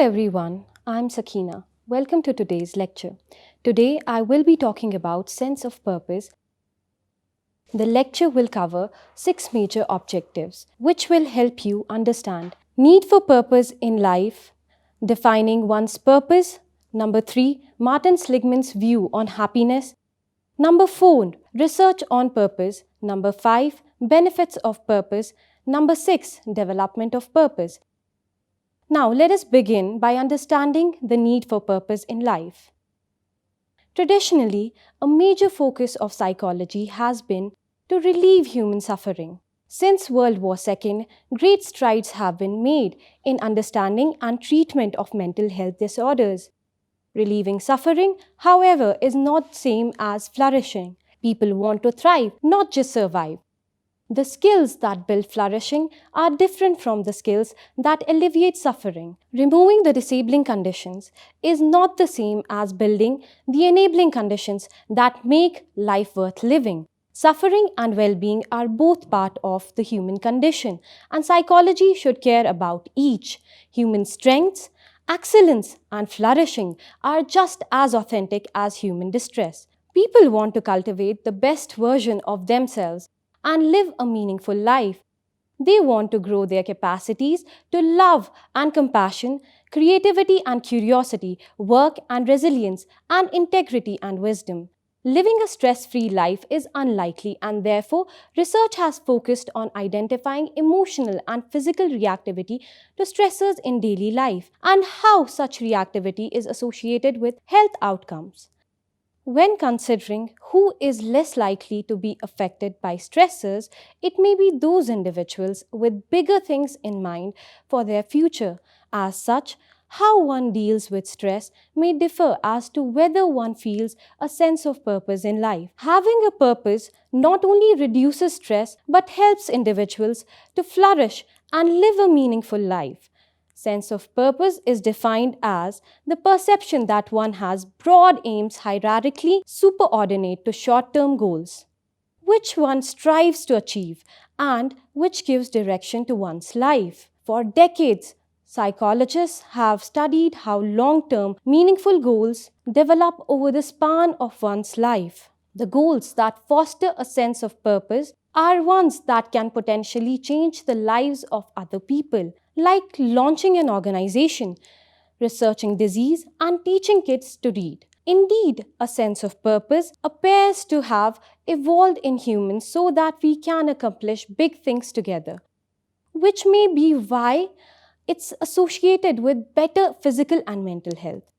everyone, I'm Sakina. Welcome to today's lecture. Today I will be talking about sense of purpose. The lecture will cover 6 major objectives which will help you understand need for purpose in life, defining one's purpose, number 3, Martin Seligman's view on happiness, number 4, research on purpose, number 5, benefits of purpose, number 6, development of purpose. Now, let us begin by understanding the need for purpose in life. Traditionally, a major focus of psychology has been to relieve human suffering. Since World War II, great strides have been made in understanding and treatment of mental health disorders. Relieving suffering, however, is not same as flourishing. People want to thrive, not just survive. The skills that build flourishing are different from the skills that alleviate suffering. Removing the disabling conditions is not the same as building the enabling conditions that make life worth living. Suffering and well-being are both part of the human condition, and psychology should care about each. Human strengths, excellence, and flourishing are just as authentic as human distress. People want to cultivate the best version of themselves and live a meaningful life. They want to grow their capacities to love and compassion, creativity and curiosity, work and resilience, and integrity and wisdom. Living a stress free life is unlikely, and therefore, research has focused on identifying emotional and physical reactivity to stressors in daily life and how such reactivity is associated with health outcomes. When considering who is less likely to be affected by stressors, it may be those individuals with bigger things in mind for their future. As such, how one deals with stress may differ as to whether one feels a sense of purpose in life. Having a purpose not only reduces stress but helps individuals to flourish and live a meaningful life. Sense of purpose is defined as the perception that one has broad aims hierarchically superordinate to short-term goals, which one strives to achieve and which gives direction to one's life. For decades, psychologists have studied how long-term meaningful goals develop over the span of one's life. The goals that foster a sense of purpose are ones that can potentially change the lives of other people, like launching an organization, researching disease, and teaching kids to read. Indeed, a sense of purpose appears to have evolved in humans so that we can accomplish big things together, which may be why it's associated with better physical and mental health.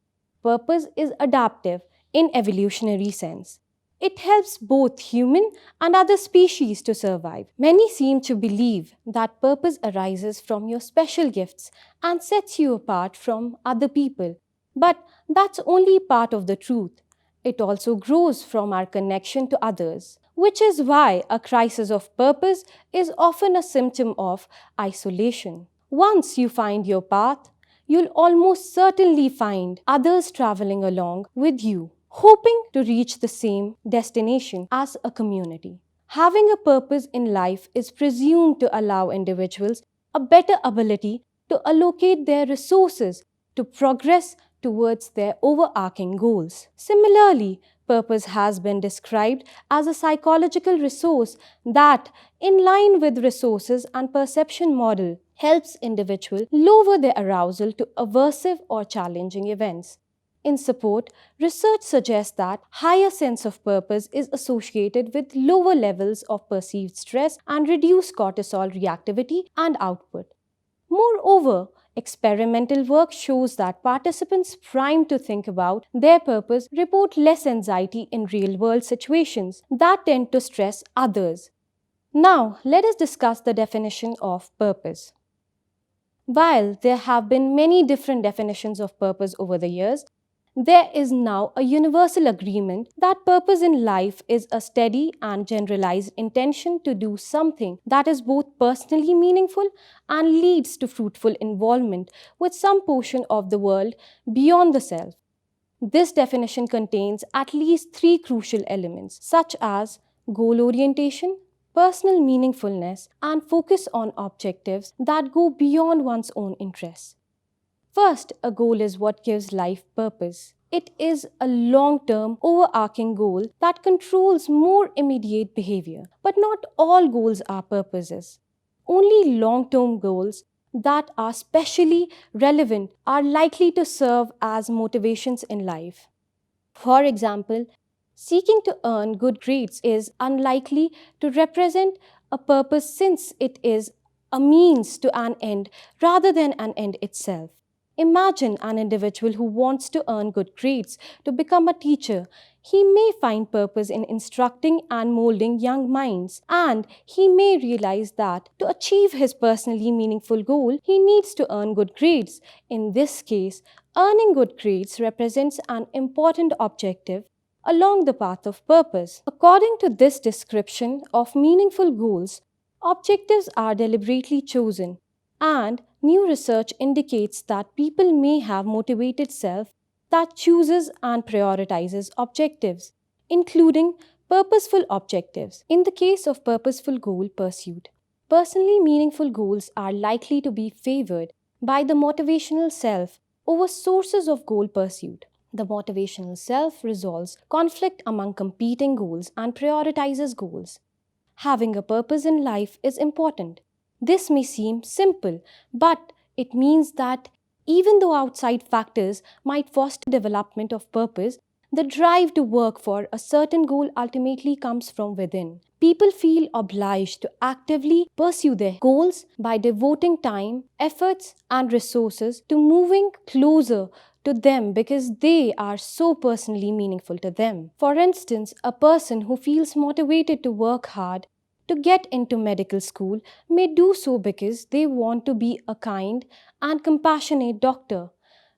Purpose is adaptive in evolutionary sense. It helps both human and other species to survive. Many seem to believe that purpose arises from your special gifts and sets you apart from other people. But that's only part of the truth. It also grows from our connection to others, which is why a crisis of purpose is often a symptom of isolation. Once you find your path, you'll almost certainly find others traveling along with you, hoping to reach the same destination as a community. Having a purpose in life is presumed to allow individuals a better ability to allocate their resources to progress towards their overarching goals. Similarly, purpose has been described as a psychological resource that, in line with resources and perception model, helps individuals lower their arousal to aversive or challenging events. In support, research suggests that higher sense of purpose is associated with lower levels of perceived stress and reduced cortisol reactivity and output. Moreover, experimental work shows that participants primed to think about their purpose report less anxiety in real-world situations that tend to stress others. Now, let us discuss the definition of purpose. While there have been many different definitions of purpose over the years, there is now a universal agreement that purpose in life is a steady and generalized intention to do something that is both personally meaningful and leads to fruitful involvement with some portion of the world beyond the self. This definition contains at least 3 crucial elements, such as goal orientation, personal meaningfulness, and focus on objectives that go beyond one's own interests. First, a goal is what gives life purpose. It is a long-term, overarching goal that controls more immediate behavior. But not all goals are purposes. Only long-term goals that are specially relevant are likely to serve as motivations in life. For example, seeking to earn good grades is unlikely to represent a purpose since it is a means to an end rather than an end itself. Imagine an individual who wants to earn good grades to become a teacher. He may find purpose in instructing and molding young minds, and he may realize that to achieve his personally meaningful goal, he needs to earn good grades. In this case, earning good grades represents an important objective along the path of purpose. According to this description of meaningful goals, objectives are deliberately chosen, and new research indicates that people may have motivated self that chooses and prioritizes objectives, including purposeful objectives. In the case of purposeful goal pursuit, personally meaningful goals are likely to be favored by the motivational self over sources of goal pursuit. The motivational self resolves conflict among competing goals and prioritizes goals. Having a purpose in life is important. This may seem simple, but it means that even though outside factors might foster development of purpose, the drive to work for a certain goal ultimately comes from within. People feel obliged to actively pursue their goals by devoting time, efforts, and resources to moving closer to them because they are so personally meaningful to them. For instance, a person who feels motivated to work hard to get into medical school may do so because they want to be a kind and compassionate doctor.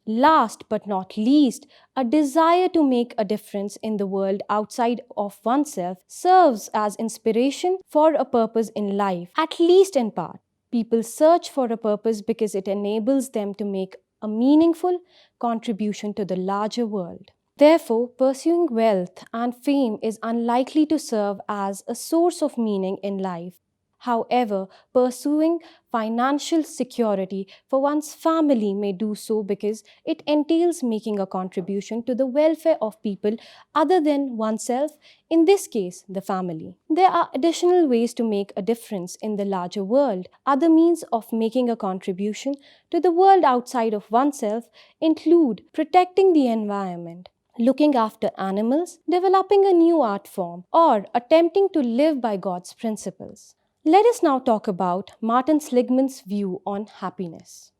Last but not least, a desire to make a difference in the world outside of oneself serves as inspiration for a purpose in life, at least in part. People search for a purpose because it enables them to make a meaningful contribution to the larger world. Therefore, pursuing wealth and fame is unlikely to serve as a source of meaning in life. However, pursuing financial security for one's family may do so because it entails making a contribution to the welfare of people other than oneself, in this case, the family. There are additional ways to make a difference in the larger world. Other means of making a contribution to the world outside of oneself include protecting the environment, looking after animals, developing a new art form, or attempting to live by God's principles. Let us now talk about Martin Seligman's view on happiness.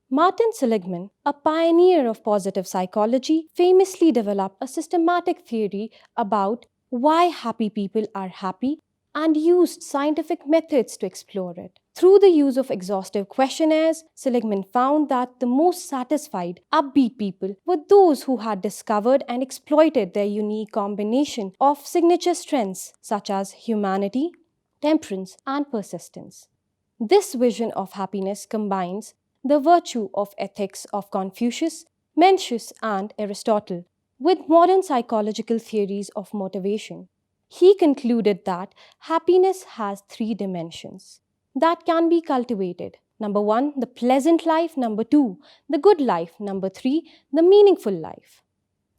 Martin Seligman, a pioneer of positive psychology, famously developed a systematic theory about why happy people are happy and used scientific methods to explore it. Through the use of exhaustive questionnaires, Seligman found that the most satisfied, upbeat people were those who had discovered and exploited their unique combination of signature strengths such as humanity, temperance, and persistence. This vision of happiness combines the virtue of ethics of Confucius, Mencius, and Aristotle with modern psychological theories of motivation. He concluded that happiness has three dimensions that can be cultivated. Number one, the pleasant life. Number two, the good life. Number three, the meaningful life.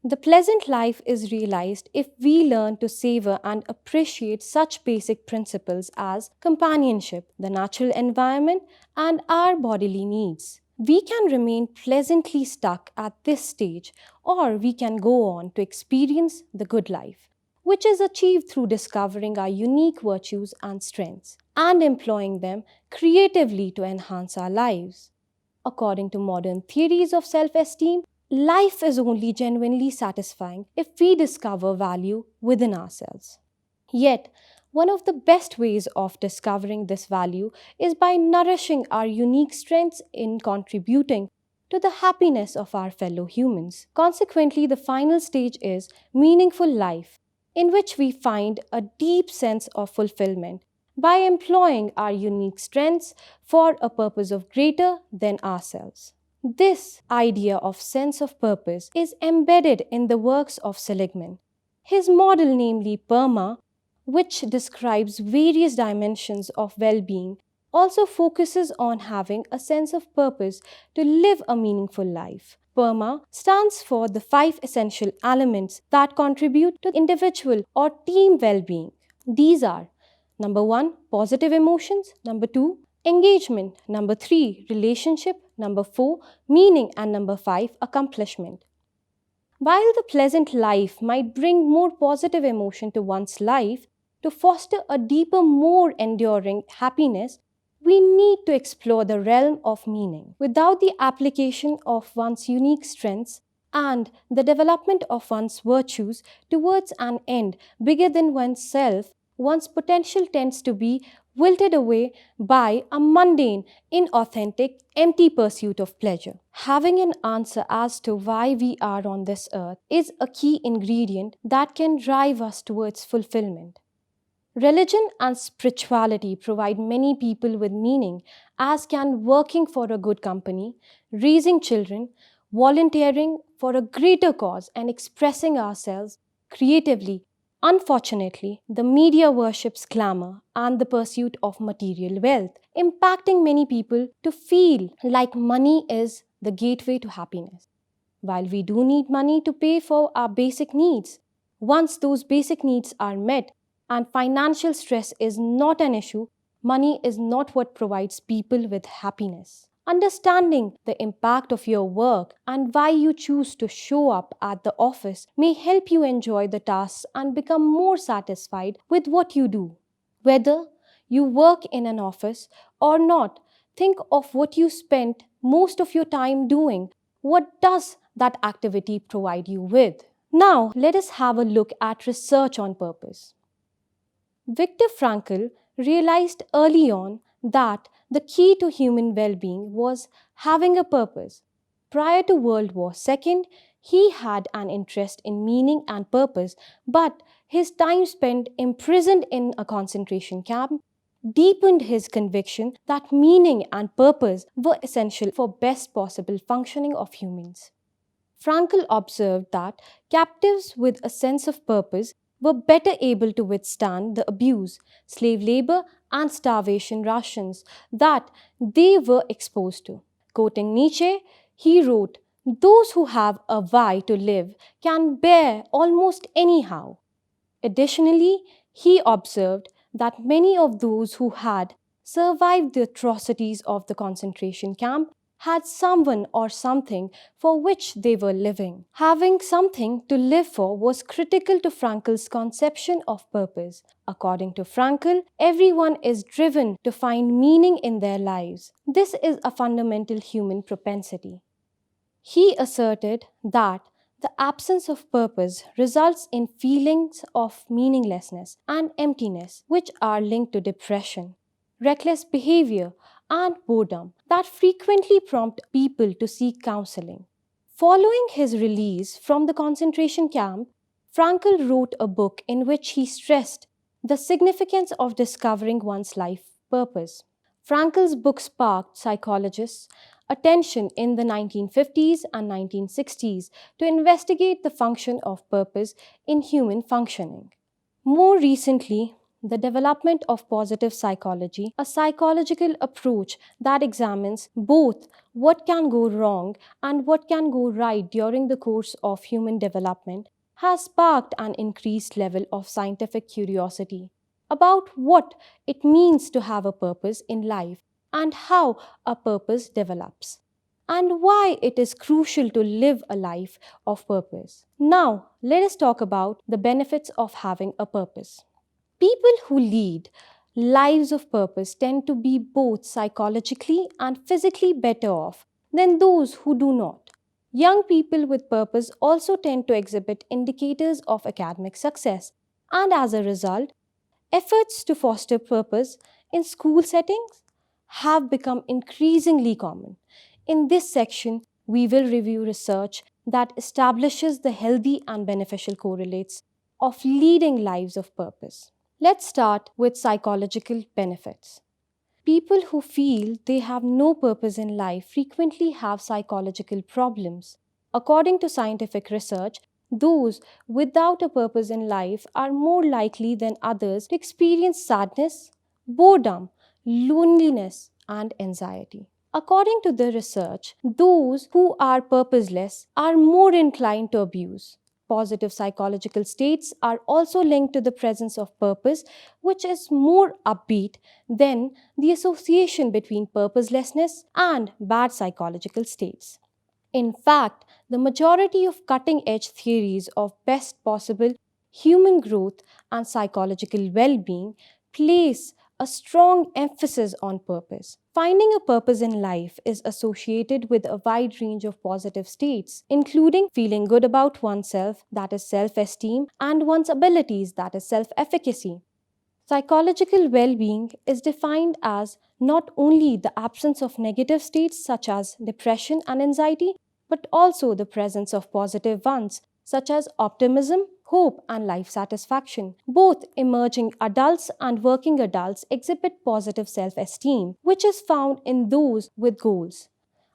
The pleasant life is realized if we learn to savor and appreciate such basic principles as companionship, the natural environment, and our bodily needs. We can remain pleasantly stuck at this stage, or we can go on to experience the good life, which is achieved through discovering our unique virtues and strengths and employing them creatively to enhance our lives. According to modern theories of self-esteem, life is only genuinely satisfying if we discover value within ourselves. Yet, one of the best ways of discovering this value is by nourishing our unique strengths in contributing to the happiness of our fellow humans. Consequently, the final stage is meaningful life, in which we find a deep sense of fulfillment by employing our unique strengths for a purpose of greater than ourselves. This idea of sense of purpose is embedded in the works of Seligman. His model, namely PERMA, which describes various dimensions of well-being, also focuses on having a sense of purpose to live a meaningful life. PERMA stands for the 5 essential elements that contribute to individual or team well being. These are: number 1, positive emotions; number 2, engagement; number 3, relationship; number 4, meaning; and number 5, accomplishment. While the pleasant life might bring more positive emotion to one's life, to foster a deeper, more enduring happiness, we need to explore the realm of meaning. Without the application of one's unique strengths and the development of one's virtues towards an end bigger than oneself, one's potential tends to be wilted away by a mundane, inauthentic, empty pursuit of pleasure. Having an answer as to why we are on this earth is a key ingredient that can drive us towards fulfillment. Religion and spirituality provide many people with meaning, as can working for a good company, raising children, volunteering for a greater cause, and expressing ourselves creatively. Unfortunately, the media worships glamour and the pursuit of material wealth, impacting many people to feel like money is the gateway to happiness. While we do need money to pay for our basic needs, once those basic needs are met and financial stress is not an issue, money is not what provides people with happiness. Understanding the impact of your work and why you choose to show up at the office may help you enjoy the tasks and become more satisfied with what you do. Whether you work in an office or not, think of what you spent most of your time doing. What does that activity provide you with? Now, let us have a look at research on purpose. Viktor Frankl realized early on that the key to human well being was having a purpose. Prior to World War II, he had an interest in meaning and purpose, but his time spent imprisoned in a concentration camp deepened his conviction that meaning and purpose were essential for best possible functioning of humans. Frankl observed that captives with a sense of purpose were better able to withstand the abuse, slave labor, and starvation rations that they were exposed to. Quoting Nietzsche, he wrote, "Those who have a why to live can bear almost anyhow." Additionally, he observed that many of those who had survived the atrocities of the concentration camp had someone or something for which they were living. Having something to live for was critical to Frankl's conception of purpose. According to Frankl, everyone is driven to find meaning in their lives. This is a fundamental human propensity. He asserted that the absence of purpose results in feelings of meaninglessness and emptiness, which are linked to depression, reckless behavior, and boredom that frequently prompt people to seek counseling. Following his release from the concentration camp, Frankl wrote a book in which he stressed the significance of discovering one's life purpose. Frankl's book sparked psychologists' attention in the 1950s and 1960s to investigate the function of purpose in human functioning. More recently, the development of positive psychology, a psychological approach that examines both what can go wrong and what can go right during the course of human development, has sparked an increased level of scientific curiosity about what it means to have a purpose in life and how a purpose develops, and why it is crucial to live a life of purpose. Now, let us talk about the benefits of having a purpose. People who lead lives of purpose tend to be both psychologically and physically better off than those who do not. Young people with purpose also tend to exhibit indicators of academic success, and as a result, efforts to foster purpose in school settings have become increasingly common. In this section, we will review research that establishes the healthy and beneficial correlates of leading lives of purpose. Let's start with psychological benefits. People who feel they have no purpose in life frequently have psychological problems. According to scientific research, those without a purpose in life are more likely than others to experience sadness, boredom, loneliness, and anxiety. According to the research, those who are purposeless are more inclined to abuse. Positive psychological states are also linked to the presence of purpose, which is more upbeat than the association between purposelessness and bad psychological states. In fact, the majority of cutting edge theories of best possible human growth and psychological well being place a strong emphasis on purpose. Finding a purpose in life is associated with a wide range of positive states, including feeling good about oneself, that is self esteem, and one's abilities, that is self efficacy. Psychological well being is defined as not only the absence of negative states such as depression and anxiety, but also the presence of positive ones such as optimism, hope, and life satisfaction. Both emerging adults and working adults exhibit positive self esteem, which is found in those with goals.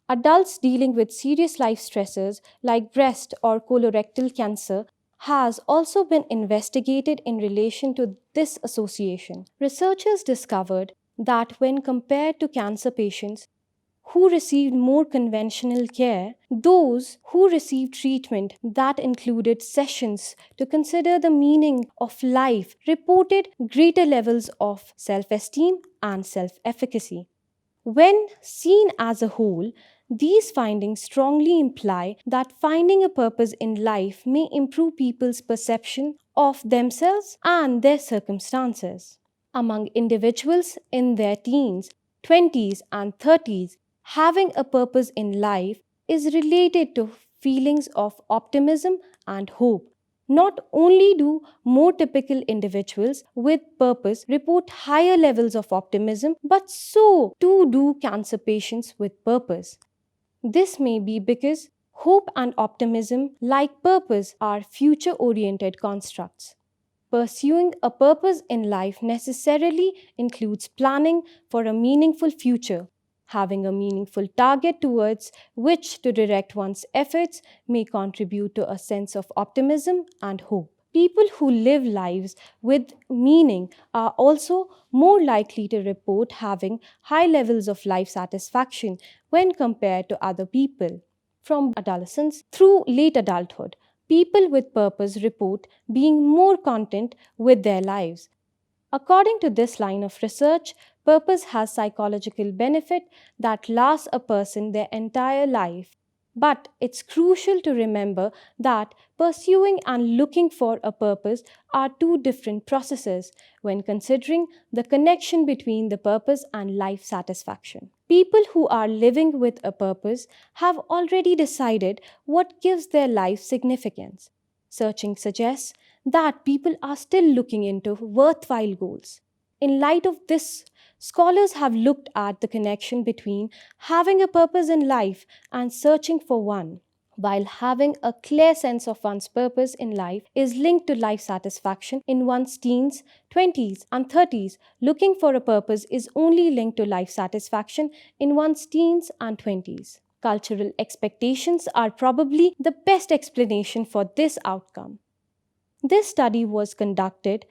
Adults dealing with serious life stressors like breast or colorectal cancer has also been investigated in relation to this association. Researchers discovered that when compared to cancer patients who received more conventional care, those who received treatment that included sessions to consider the meaning of life reported greater levels of self esteem and self efficacy. When seen as a whole, these findings strongly imply that finding a purpose in life may improve people's perception of themselves and their circumstances. Among individuals in their teens, 20s, and 30s, having a purpose in life is related to feelings of optimism and hope. Not only do more typical individuals with purpose report higher levels of optimism, but so too do cancer patients with purpose. This may be because hope and optimism, like purpose, are future oriented constructs. Pursuing a purpose in life necessarily includes planning for a meaningful future. Having a meaningful target towards which to direct one's efforts may contribute to a sense of optimism and hope. People who live lives with meaning are also more likely to report having high levels of life satisfaction when compared to other people. From adolescence through late adulthood, people with purpose report being more content with their lives. According to this line of research, purpose has psychological benefit that lasts a person their entire life. But it's crucial to remember that pursuing and looking for a purpose are two different processes when considering the connection between the purpose and life satisfaction. People who are living with a purpose have already decided what gives their life significance. Searching suggests that people are still looking into worthwhile goals. In light of this, scholars have looked at the connection between having a purpose in life and searching for one. While having a clear sense of one's purpose in life is linked to life satisfaction in one's teens, 20s, and 30s, looking for a purpose is only linked to life satisfaction in one's teens and 20s. Cultural expectations are probably the best explanation for this outcome. This study was conducted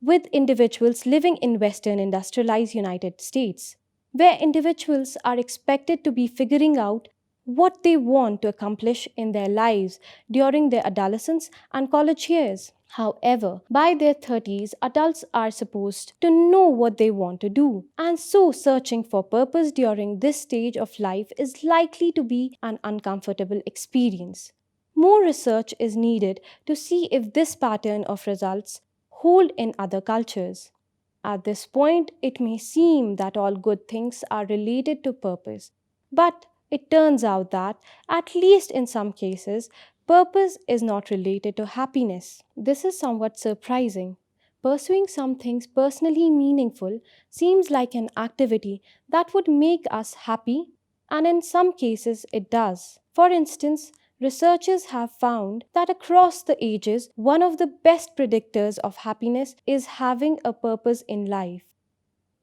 with individuals living in Western industrialized United States, where individuals are expected to be figuring out what they want to accomplish in their lives during their adolescence and college years. However, by their 30s, adults are supposed to know what they want to do, and so searching for purpose during this stage of life is likely to be an uncomfortable experience. More research is needed to see if this pattern of results hold in other cultures. At this point, it may seem that all good things are related to purpose, but it turns out that, at least in some cases, purpose is not related to happiness. This is somewhat surprising. Pursuing some things personally meaningful seems like an activity that would make us happy, and in some cases it does. For instance, researchers have found that across the ages, one of the best predictors of happiness is having a purpose in life.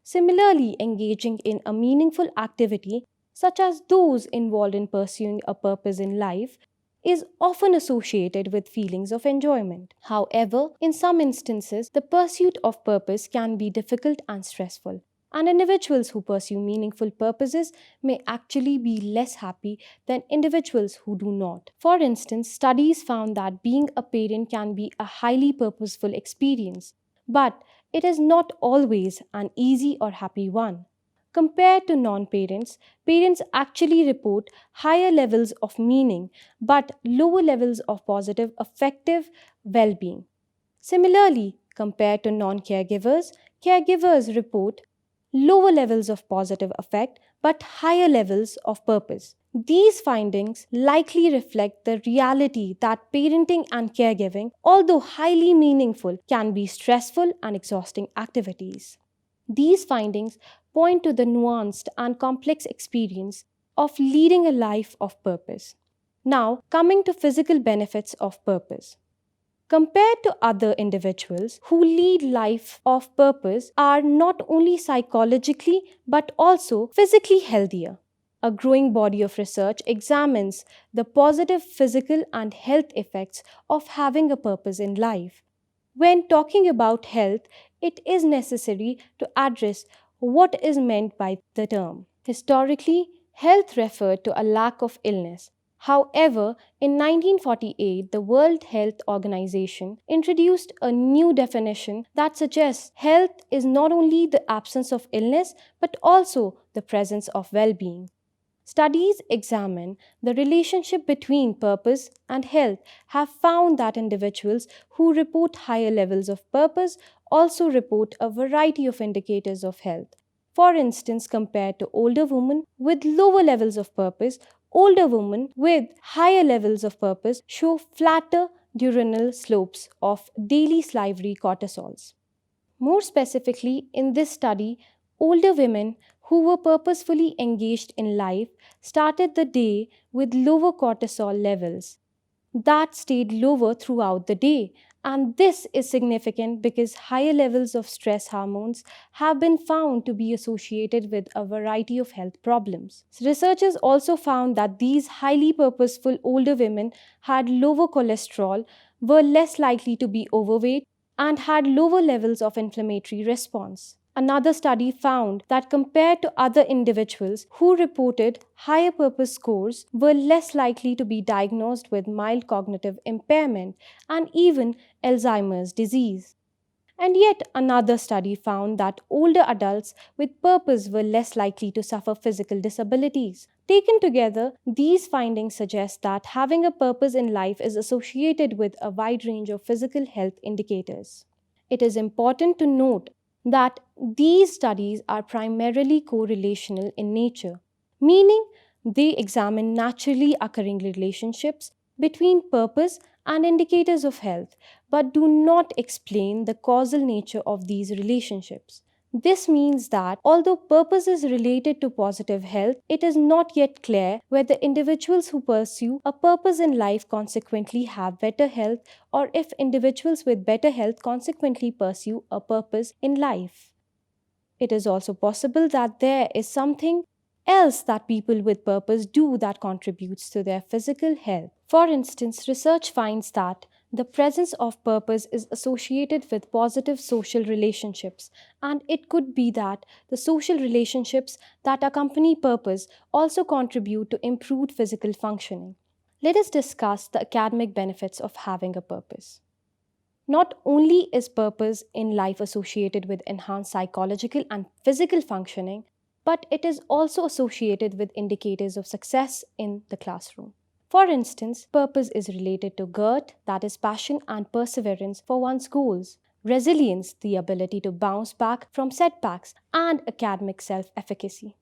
Similarly, engaging in a meaningful activity, such as those involved in pursuing a purpose in life, is often associated with feelings of enjoyment. However, in some instances, the pursuit of purpose can be difficult and stressful. And individuals who pursue meaningful purposes may actually be less happy than individuals who do not. For instance, studies found that being a parent can be a highly purposeful experience, but it is not always an easy or happy one. Compared to non parents, parents actually report higher levels of meaning but lower levels of positive affective well being. Similarly, compared to non caregivers, caregivers report lower levels of positive affect but higher levels of purpose. These findings likely reflect the reality that parenting and caregiving, although highly meaningful, can be stressful and exhausting activities. These findings point to the nuanced and complex experience of leading a life of purpose. Now, coming to physical benefits of purpose. Compared to other individuals who lead life of purpose are not only psychologically but also physically healthier. A growing body of research examines the positive physical and health effects of having a purpose in life. When talking about health, it is necessary to address what is meant by the term. Historically, health referred to a lack of illness. However, in 1948, the World Health Organization introduced a new definition that suggests health is not only the absence of illness but also the presence of well being. Studies examine the relationship between purpose and health have found that individuals who report higher levels of purpose also report a variety of indicators of health. For instance, compared to older women with lower levels of purpose, older women with higher levels of purpose show flatter diurnal slopes of daily salivary cortisols. More specifically, in this study, older women who were purposefully engaged in life started the day with lower cortisol levels that stayed lower throughout the day. And this is significant because higher levels of stress hormones have been found to be associated with a variety of health problems. Researchers also found that these highly purposeful older women had lower cholesterol, were less likely to be overweight, and had lower levels of inflammatory response. Another study found that compared to other individuals who reported higher purpose scores were less likely to be diagnosed with mild cognitive impairment and even Alzheimer's disease. And yet another study found that older adults with purpose were less likely to suffer physical disabilities. Taken together, these findings suggest that having a purpose in life is associated with a wide range of physical health indicators. It is important to note that these studies are primarily correlational in nature, meaning they examine naturally occurring relationships between purpose and indicators of health, but do not explain the causal nature of these relationships. This means that although purpose is related to positive health, it is not yet clear whether individuals who pursue a purpose in life consequently have better health or if individuals with better health consequently pursue a purpose in life. It is also possible that there is something else that people with purpose do that contributes to their physical health. For instance, research finds that the presence of purpose is associated with positive social relationships, and it could be that the social relationships that accompany purpose also contribute to improved physical functioning. Let us discuss the academic benefits of having a purpose. Not only is purpose in life associated with enhanced psychological and physical functioning, but it is also associated with indicators of success in the classroom. For instance, purpose is related to GERT, that is passion and perseverance for one's goals, resilience, the ability to bounce back from setbacks, and academic self efficacy.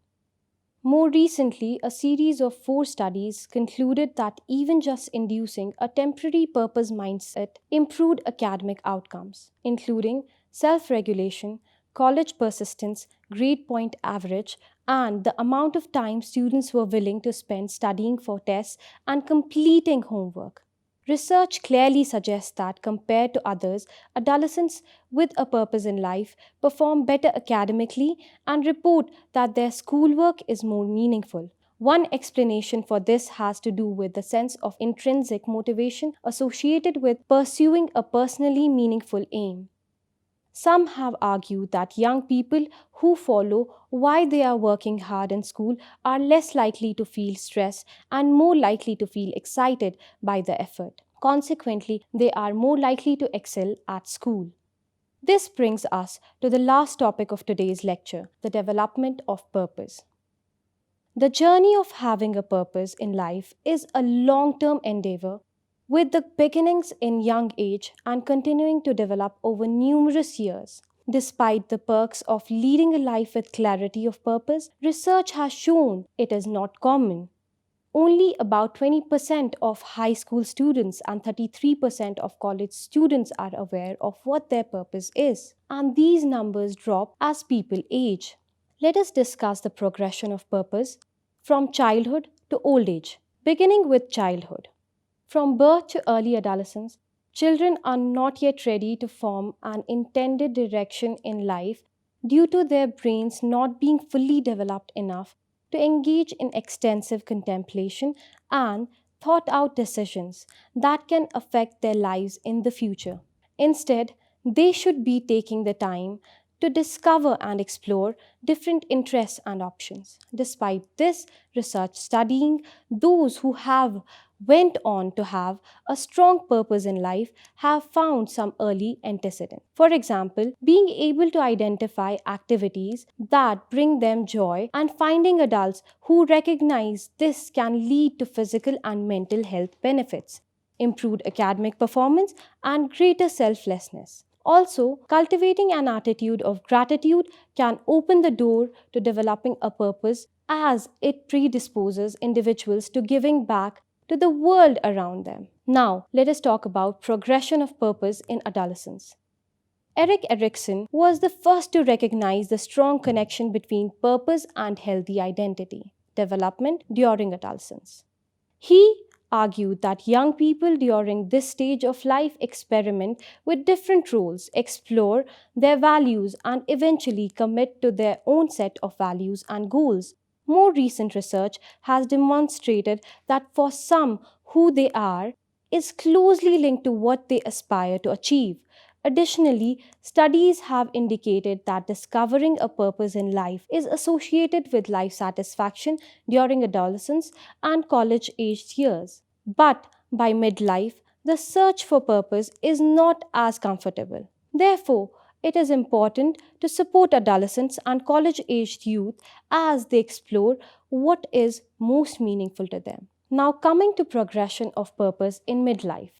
More recently, a series of 4 studies concluded that even just inducing a temporary purpose mindset improved academic outcomes, including self regulation, college persistence, grade point average, and the amount of time students were willing to spend studying for tests and completing homework. Research clearly suggests that compared to others, adolescents with a purpose in life perform better academically and report that their schoolwork is more meaningful. One explanation for this has to do with the sense of intrinsic motivation associated with pursuing a personally meaningful aim. Some have argued that young people who follow why they are working hard in school are less likely to feel stress and more likely to feel excited by the effort. Consequently, they are more likely to excel at school. This brings us to the last topic of today's lecture, the development of purpose. The journey of having a purpose in life is a long term endeavor with the beginnings in young age and continuing to develop over numerous years. Despite the perks of leading a life with clarity of purpose, research has shown it is not common. Only about 20% of high school students and 33% of college students are aware of what their purpose is, and these numbers drop as people age. Let us discuss the progression of purpose from childhood to old age, beginning with childhood. From birth to early adolescence, children are not yet ready to form an intended direction in life due to their brains not being fully developed enough to engage in extensive contemplation and thought out decisions that can affect their lives in the future. Instead, they should be taking the time to discover and explore different interests and options. Despite this, research studying those who have went on to have a strong purpose in life have found some early antecedent. For example, being able to identify activities that bring them joy and finding adults who recognize this can lead to physical and mental health benefits, improved academic performance, and greater selflessness. Also, cultivating an attitude of gratitude can open the door to developing a purpose as it predisposes individuals to giving back to the world around them. Now, let us talk about progression of purpose in adolescence. Erik Erikson was the first to recognize the strong connection between purpose and healthy identity development during adolescence. He argued that young people during this stage of life experiment with different roles, explore their values, and eventually commit to their own set of values and goals. More recent research has demonstrated that for some, who they are is closely linked to what they aspire to achieve. Additionally, studies have indicated that discovering a purpose in life is associated with life satisfaction during adolescence and college aged years. But by midlife, the search for purpose is not as comfortable. Therefore, it is important to support adolescents and college aged youth as they explore what is most meaningful to them. Now, coming to progression of purpose in midlife.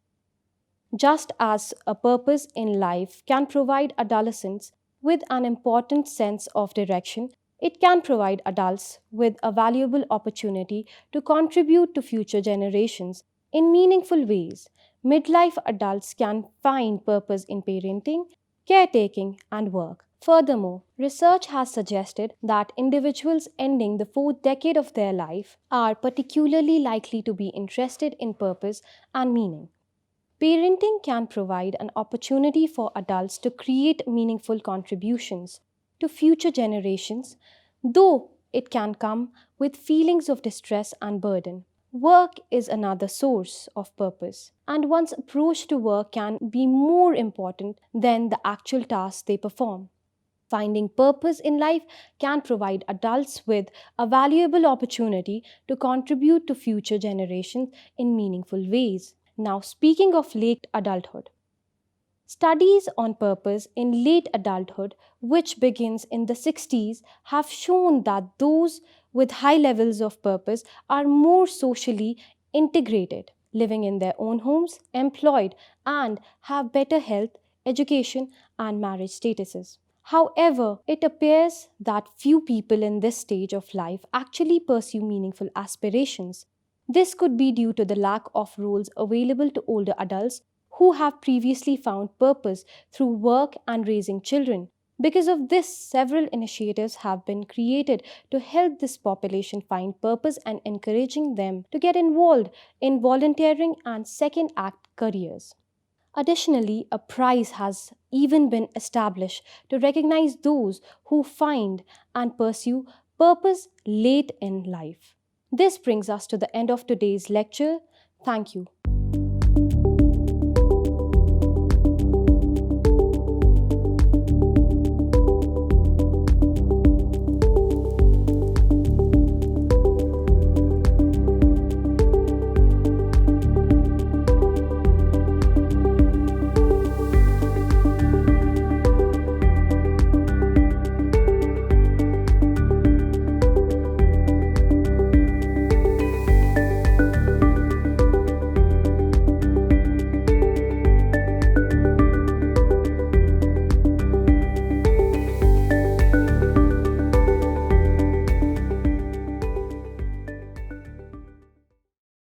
Just as a purpose in life can provide adolescents with an important sense of direction, it can provide adults with a valuable opportunity to contribute to future generations in meaningful ways. Midlife adults can find purpose in parenting, caretaking, and work. Furthermore, research has suggested that individuals ending the fourth decade of their life are particularly likely to be interested in purpose and meaning. Parenting can provide an opportunity for adults to create meaningful contributions to future generations, though it can come with feelings of distress and burden. Work is another source of purpose, and one's approach to work can be more important than the actual tasks they perform. Finding purpose in life can provide adults with a valuable opportunity to contribute to future generations in meaningful ways. Now, speaking of late adulthood, studies on purpose in late adulthood, which begins in the 60s, have shown that those with high levels of purpose are more socially integrated, living in their own homes, employed, and have better health, education, and marriage statuses. However, it appears that few people in this stage of life actually pursue meaningful aspirations. This could be due to the lack of roles available to older adults who have previously found purpose through work and raising children. Because of this, several initiatives have been created to help this population find purpose and encouraging them to get involved in volunteering and second act careers. Additionally, a prize has even been established to recognize those who find and pursue purpose late in life. This brings us to the end of today's lecture. Thank you.